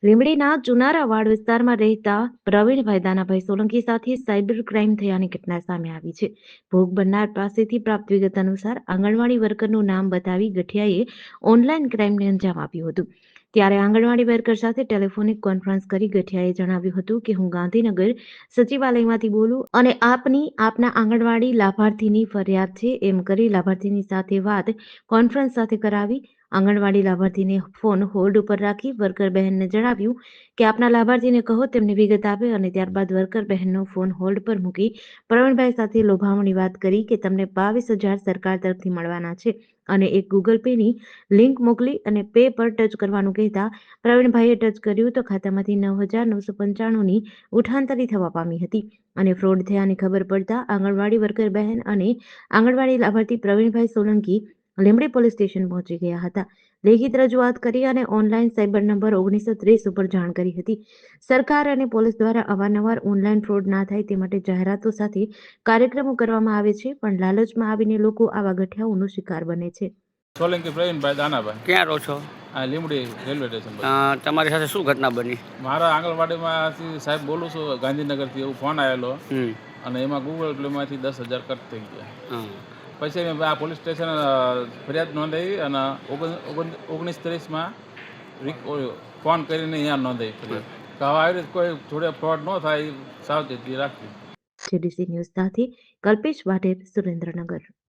લીંબડીના ચુનારાવાડ વિસ્તારમાં રહેતા પ્રવીણભાઈ દાનાભાઈ સોલંકી સાથે સાયબર ક્રાઇમ થયાની ઘટના સામે આવી છે. ભોગ બનનાર પાસેથી પ્રાપ્ત વિગત અનુસાર આંગણવાડી વર્કરનું નામ બતાવી ગઠિયાએ ઓનલાઈન ક્રાઇમને અંજામ આપ્યું હતું. ત્યારે આંગણવાડી વર્કર સાથે ટેલિફોનિક કોન્ફરન્સ કરી ગઠિયાએ જણાવ્યું હતું કે હું ગાંધીનગર સચિવાલયમાંથી બોલું અને આપના આંગણવાડી લાભાર્થીની ફરિયાદ છે એમ કરી લાભાર્થીની સાથે વાત કોન્ફરન્સ સાથે કરાવી. આંગણવાડી લાભાર્થીને ફોન હોલ્ડ ઉપર રાખી વર્કર બહેનને જણાવ્યું કે આપના લાભાર્થીને કહો તેમની વિગત આપે અને ત્યારબાદ વર્કર બહેનનો ફોન હોલ્ડ પર મૂકી પ્રવીણભાઈ સાથે લોભામણી વાત કરી કે તમને 22,000 સરકાર તરફથી મળવાના છે અને એક ગૂગલ પેની લિંક મોકલી અને પે પર ટચ કરવાનું કહેતા પ્રવીણભાઈએ ટચ કર્યું તો ખાતામાંથી 9,995ની ઉઠાંતરી થવા પામી હતી અને ફ્રોડ થયાની ખબર પડતા આંગણવાડી વર્કર બહેન અને આંગણવાડી લાભાર્થી પ્રવીણભાઈ સોલંકી લીંબડી પોલીસ સ્ટેશન પહોંચી ગયા હતા. લેખિત રજૂઆત કરી અને ઓનલાઈન સાયબર નંબર 1930 ઉપર જાણ કરી હતી. સરકાર અને પોલીસ દ્વારા અવારનવાર ઓનલાઈન ફ્રોડ ના થાય તે માટે જાહેરાતો સાથે કાર્યક્રમો કરવામાં આવે છે, પણ લાલચમાં આવીને લોકો આવા ગઠિયાઓનો શિકાર બને છે. સોલંકી પ્રવીણભાઈ દાનાભાઈ. ક્યાં રહો છો? આ લીંબડી રેલવે સ્ટેશન પર. તમારી સાથે શું ઘટના બની? મારા આંગણવાડીમાંથી સાહેબ બોલું છું ગાંધીનગરથી, એવું ફોન આવેલો અને એમાં ગૂગલ પ્લેમાંથી 10,000 કટ થઈ ગયા. પછી મેં આ પોલીસ સ્ટેશન ફરિયાદ નોંધાવી અને 1930માં ફોન કરીને અહીંયા નોંધાવી ફરિયાદ. તો હવે આવી રીતે કોઈ જોડે ફ્રોડ ન થાય એ સાવચેતી રાખવી. જેડીસી ન્યૂઝ સાથે કલ્પેશ વાઢેર, સુરેન્દ્રનગર.